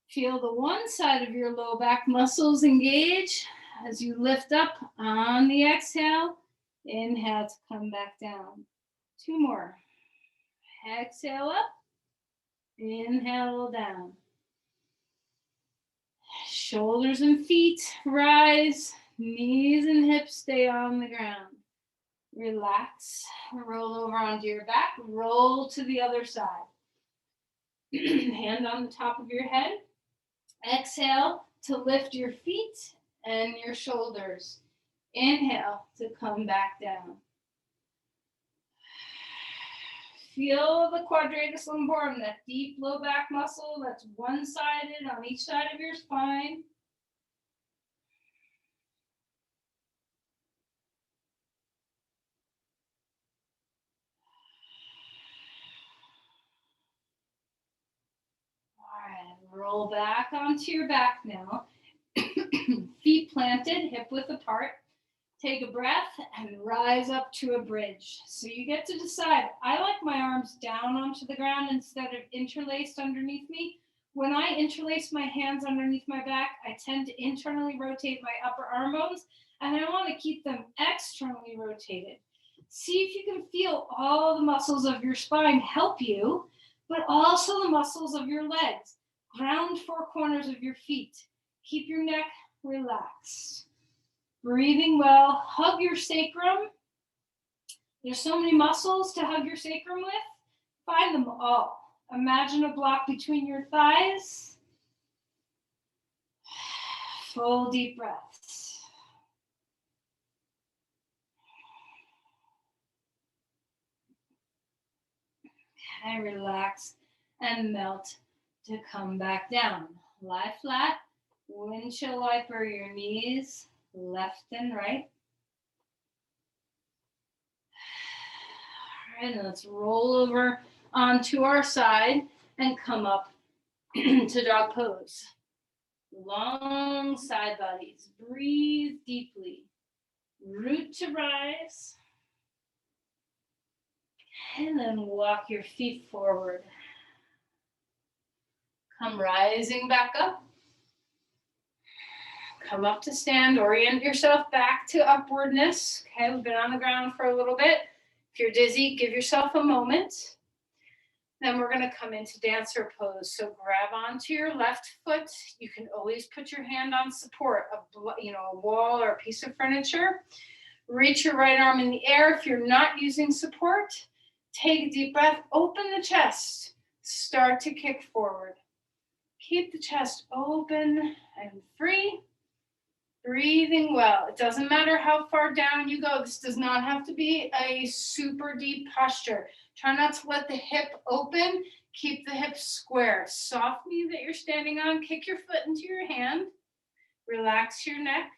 Feel the one side of your low back muscles engage as you lift up on the exhale. Inhale to come back down. 2 more. Exhale up. Inhale down. Shoulders and feet rise. Knees and hips stay on the ground. Relax. Roll over onto your back. Roll to the other side. Hand on the top of your head. Exhale to lift your feet and your shoulders. Inhale to come back down. Feel the quadratus lumborum, that deep low back muscle that's one-sided on each side of your spine. All right, roll back onto your back now. Feet planted, hip width apart. Take a breath and rise up to a bridge. So you get to decide. I like my arms down onto the ground instead of interlaced underneath me. When I interlace my hands underneath my back, I tend to internally rotate my upper arm bones, and I want to keep them externally rotated. See if you can feel all the muscles of your spine help you, but also the muscles of your legs. Ground four corners of your feet. Keep your neck relaxed. Breathing well, hug your sacrum. There's so many muscles to hug your sacrum with. Find them all. Imagine a block between your thighs. Full deep breaths. Okay, relax and melt to come back down. Lie flat, windshield wiper your knees, left and right. All right, and let's roll over onto our side and come up to dog pose. Long side bodies. Breathe deeply. Root to rise. And then walk your feet forward. Come rising back up. Come up to stand. Orient yourself back to upwardness. Okay, we've been on the ground for a little bit. If you're dizzy, give yourself a moment. Then we're going to come into dancer pose. So grab onto your left foot. You can always put your hand on support, a wall or a piece of furniture. Reach your right arm in the air. If you're not using support, take a deep breath. Open the chest. Start to kick forward. Keep the chest open and free. Breathing well. It doesn't matter how far down you go. This does not have to be a super deep posture. Try not to let the hip open. Keep the hips square. Soft knee that you're standing on. Kick your foot into your hand. Relax your neck.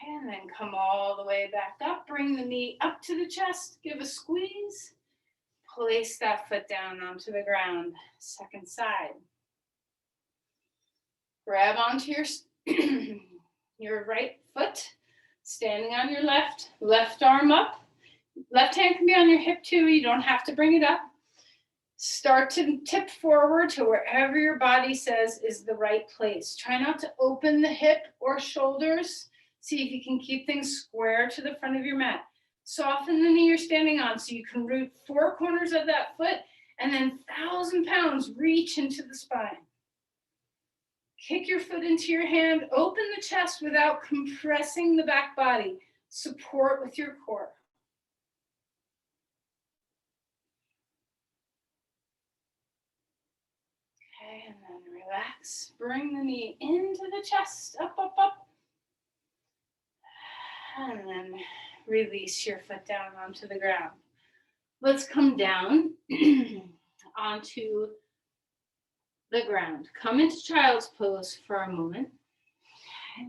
Okay, and then come all the way back up. Bring the knee up to the chest. Give a squeeze. Place that foot down onto the ground. Second side. Grab onto your right foot, standing on your left arm up. Left hand can be on your hip too. You don't have to bring it up. Start to tip forward to wherever your body says is the right place. Try not to open the hip or shoulders. See if you can keep things square to the front of your mat. Soften the knee you're standing on so you can root four corners of that foot, and then 1,000 pounds reach into the spine. Kick your foot into your hand. Open the chest without compressing the back body. Support with your core. Okay, and then relax. Bring the knee into the chest. Up, up, up. And then release your foot down onto the ground. Let's come down onto the ground. Come into child's pose for a moment. Okay.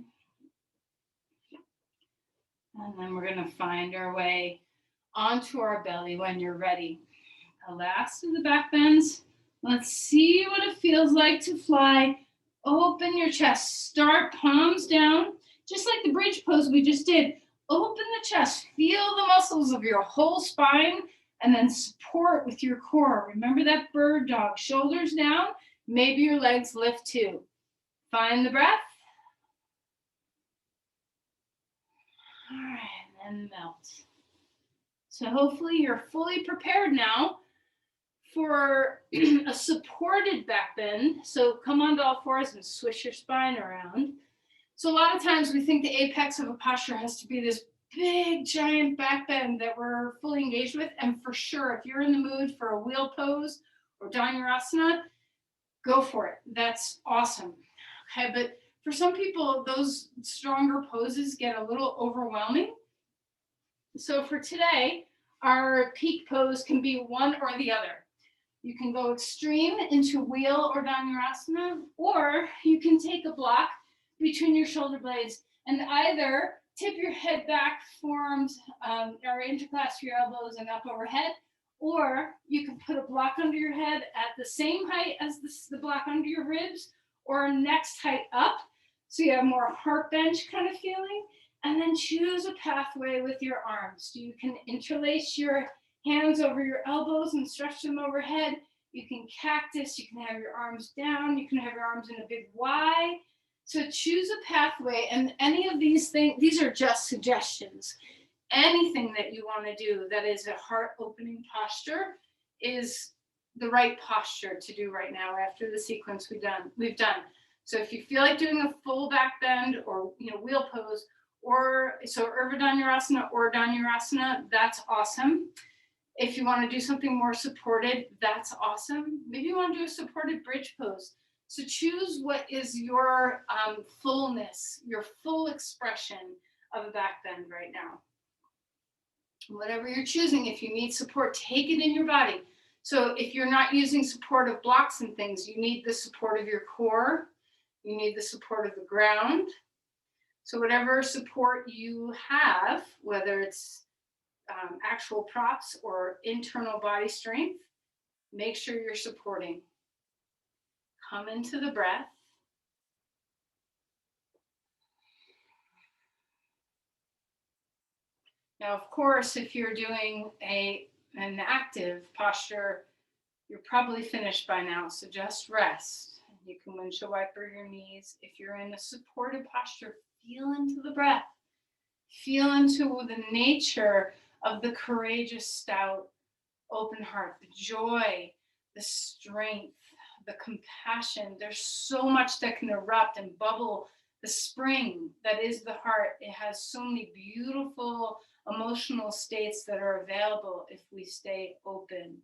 And then we're going to find our way onto our belly when you're ready. The last of the back bends. Let's see what it feels like to fly. Open your chest. Start palms down. Just like the bridge pose we just did. Open the chest. Feel the muscles of your whole spine, and then support with your core. Remember that bird dog. Shoulders down. Maybe your legs lift too. Find the breath. All right, and then melt. So hopefully you're fully prepared now for a supported back bend. So come onto all fours and swish your spine around. So a lot of times we think the apex of a posture has to be this big, giant back bend that we're fully engaged with. And for sure, if you're in the mood for a wheel pose or Dhanurasana, go for it. That's awesome. Okay, but for some people, those stronger poses get a little overwhelming. So for today, our peak pose can be one or the other. You can go extreme into wheel or Dhanurasana, or you can take a block between your shoulder blades and either tip your head back, forearms or interclasp your elbows and up overhead, or you can put a block under your head at the same height as the block under your ribs, or next height up, so you have more heart bench kind of feeling. And then choose a pathway with your arms. So you can interlace your hands over your elbows and stretch them overhead. You can cactus, you can have your arms down, you can have your arms in a big Y. So choose a pathway, and any of these things, these are just suggestions. Anything that you want to do that is a heart opening posture is the right posture to do right now after the sequence we've done. So if you feel like doing a full back bend or wheel pose, or so Urdhva Dhanurasana or Dhanurasana, that's awesome. If you want to do something more supported, that's awesome. Maybe you want to do a supported bridge pose. So choose what is your fullness, your full expression of a back bend right now. Whatever you're choosing, if you need support, take it in your body. So if you're not using supportive blocks and things, you need the support of your core, you need the support of the ground. So whatever support you have, whether it's actual props or internal body strength, make sure you're supporting. Come into the breath. Now, of course, if you're doing an active posture, you're probably finished by now, so just rest. You can windshield wiper your knees. If you're in a supported posture, feel into the breath. Feel into the nature of the courageous, stout, open heart, the joy, the strength, the compassion. There's so much that can erupt and bubble. The spring that is the heart, it has so many beautiful emotional states that are available if we stay open.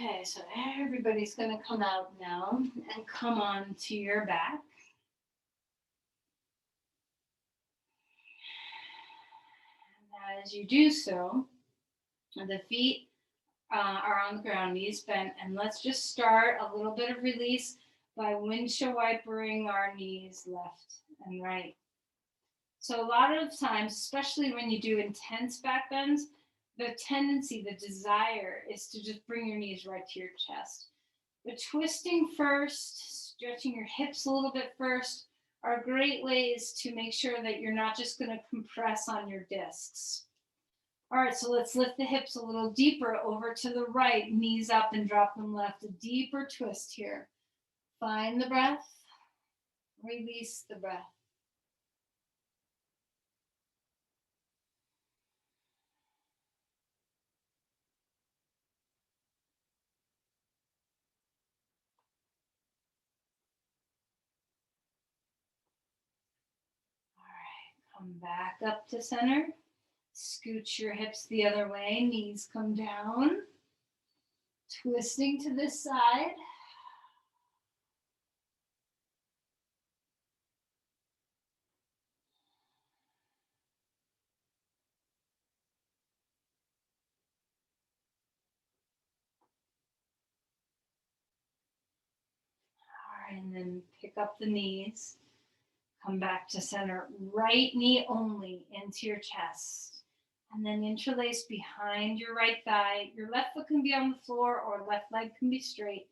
Okay, so everybody's going to come out now and come on to your back. And as you do so, the feet are on the ground, knees bent, and let's just start a little bit of release by windshield wipering our knees left and right. So a lot of times, especially when you do intense back bends, the tendency, the desire is to just bring your knees right to your chest. But twisting first, stretching your hips a little bit first, are great ways to make sure that you're not just going to compress on your discs. All right, so let's lift the hips a little deeper over to the right, knees up and drop them left. A deeper twist here. Find the breath, release the breath. Come back up to center. Scooch your hips the other way. Knees come down. Twisting to this side. All right, and then pick up the knees. Come back to center. Right knee only into your chest. And then interlace behind your right thigh. Your left foot can be on the floor or left leg can be straight.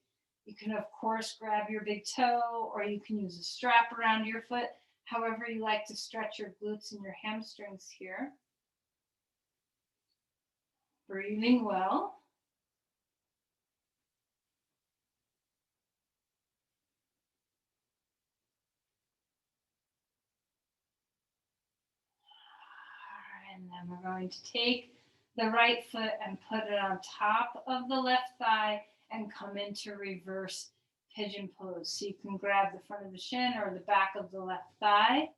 You can, of course, grab your big toe or you can use a strap around your foot. However you like to stretch your glutes and your hamstrings here. Breathing well. And then we're going to take the right foot and put it on top of the left thigh and come into reverse pigeon pose. So you can grab the front of the shin or the back of the left thigh,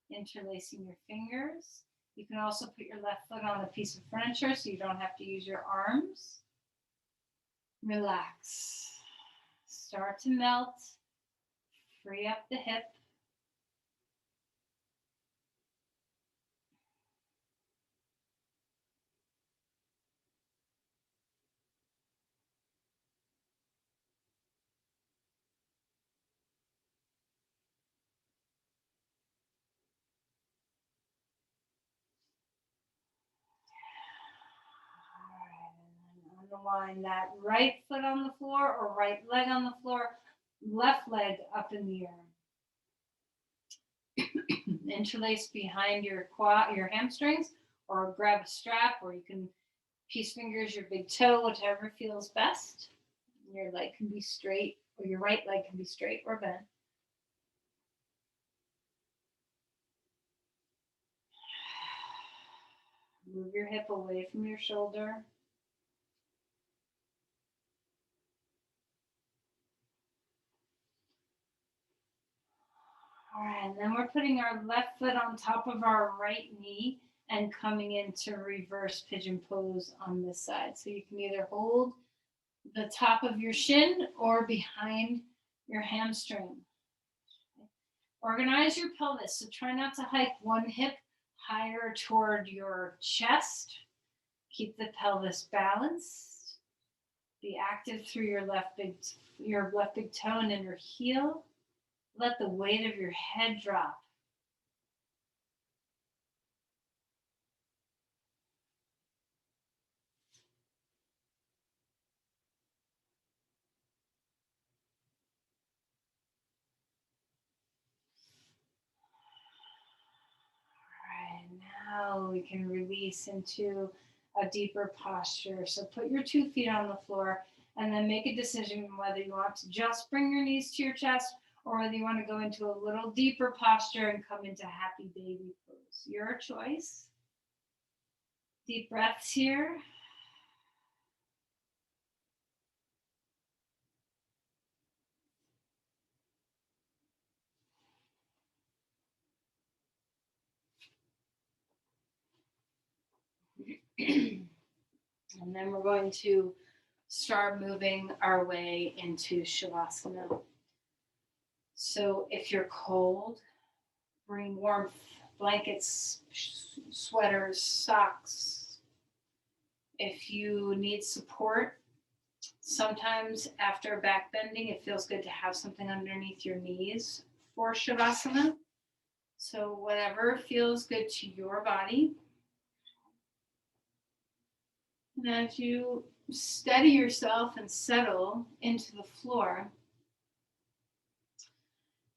interlacing your fingers. You can also put your left foot on a piece of furniture so you don't have to use your arms. Relax. Start to melt. Free up the hip. Underline that right foot on the floor or right leg on the floor, left leg up in the air. Interlace behind your quad, your hamstrings, or grab a strap, or you can peace fingers your big toe, whatever feels best. Your leg can be straight, or your right leg can be straight or bent. Move your hip away from your shoulder. All right, and then we're putting our left foot on top of our right knee and coming into reverse pigeon pose on this side. So you can either hold the top of your shin or behind your hamstring. Organize your pelvis. So try not to hike one hip higher toward your chest. Keep the pelvis balanced. Be active through your left big toe and inner heel. Let the weight of your head drop. All right, now we can release into a deeper posture. So put your 2 feet on the floor and then make a decision whether you want to just bring your knees to your chest or whether you want to go into a little deeper posture and come into happy baby pose. Your choice. Deep breaths here. And then we're going to start moving our way into Shavasana. So if you're cold, bring warmth, blankets, sweaters, socks. If you need support, sometimes after back bending, it feels good to have something underneath your knees for Shavasana. So whatever feels good to your body. And as you steady yourself and settle into the floor,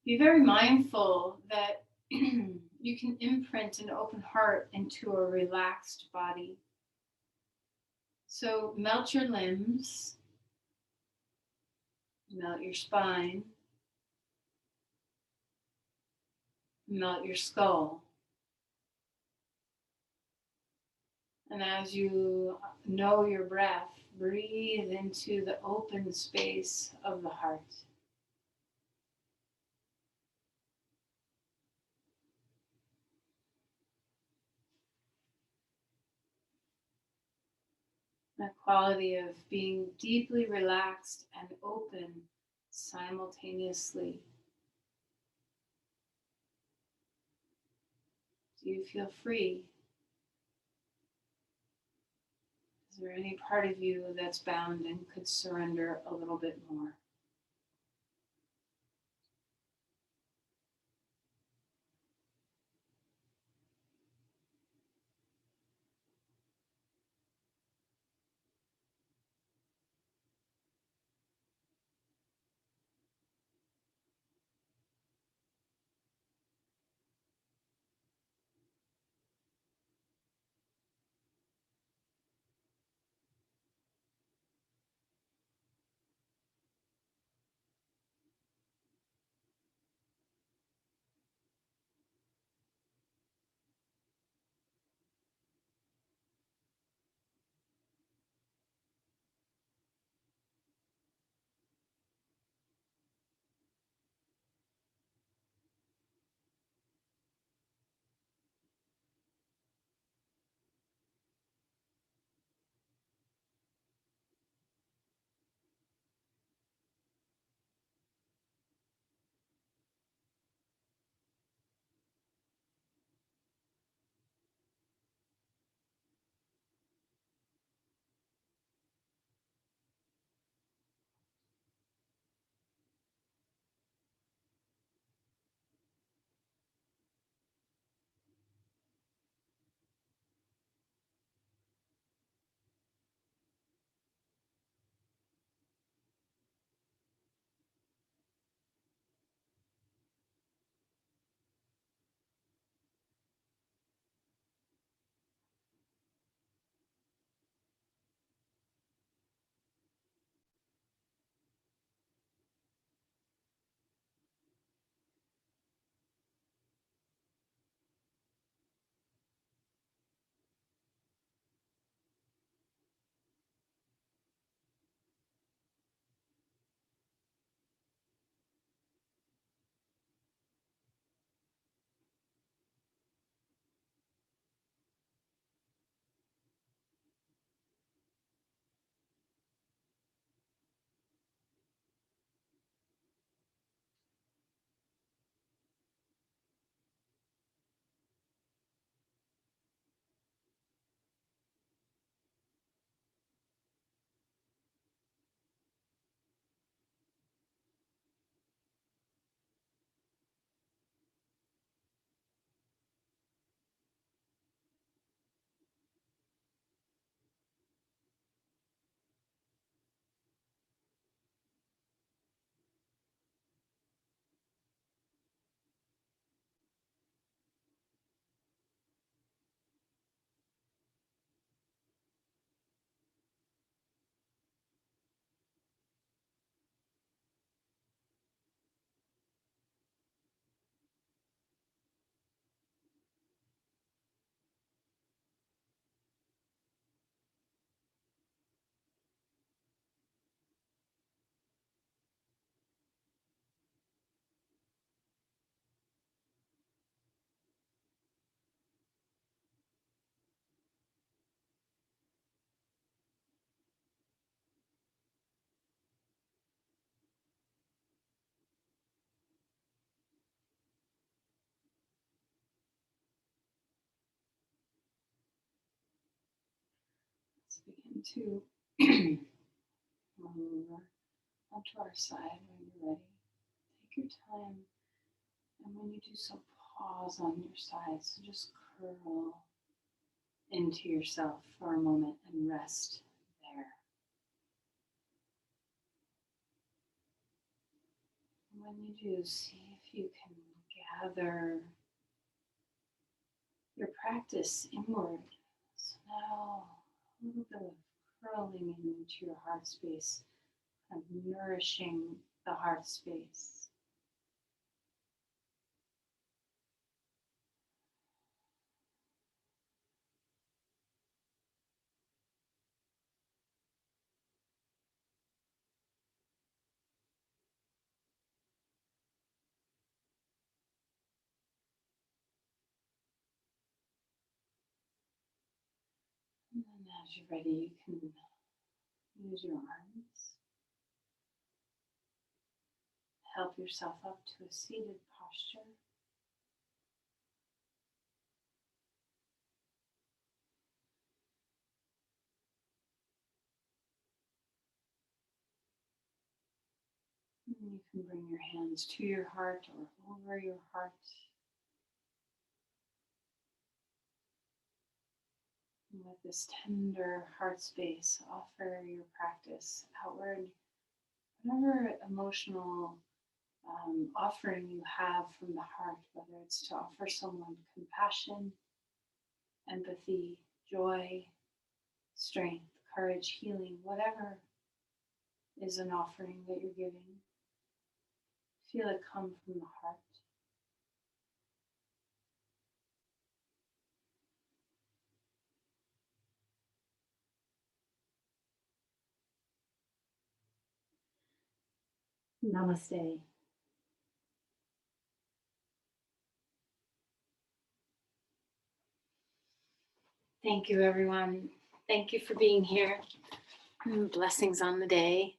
be very mindful that you can imprint an open heart into a relaxed body. So melt your limbs, melt your spine, melt your skull. And as you know your breath, breathe into the open space of the heart. That quality of being deeply relaxed and open simultaneously. Do you feel free? Is there any part of you that's bound and could surrender a little bit more? to roll over onto our side when you're ready. Take your time, and when you do so, pause on your side. So just curl into yourself for a moment and rest there. And when you do, see if you can gather your practice inward. So now a little bit of curling into your heart space, kind of nourishing the heart space. And then as you're ready, you can use your arms. Help yourself up to a seated posture. And you can bring your hands to your heart or over your heart. And with this tender heart space, offer your practice outward, whatever emotional offering you have from the heart, whether it's to offer someone compassion, empathy, joy, strength, courage, healing, whatever is an offering that you're giving. Feel it come from the heart. Namaste. Thank you, everyone. Thank you for being here. Blessings on the day.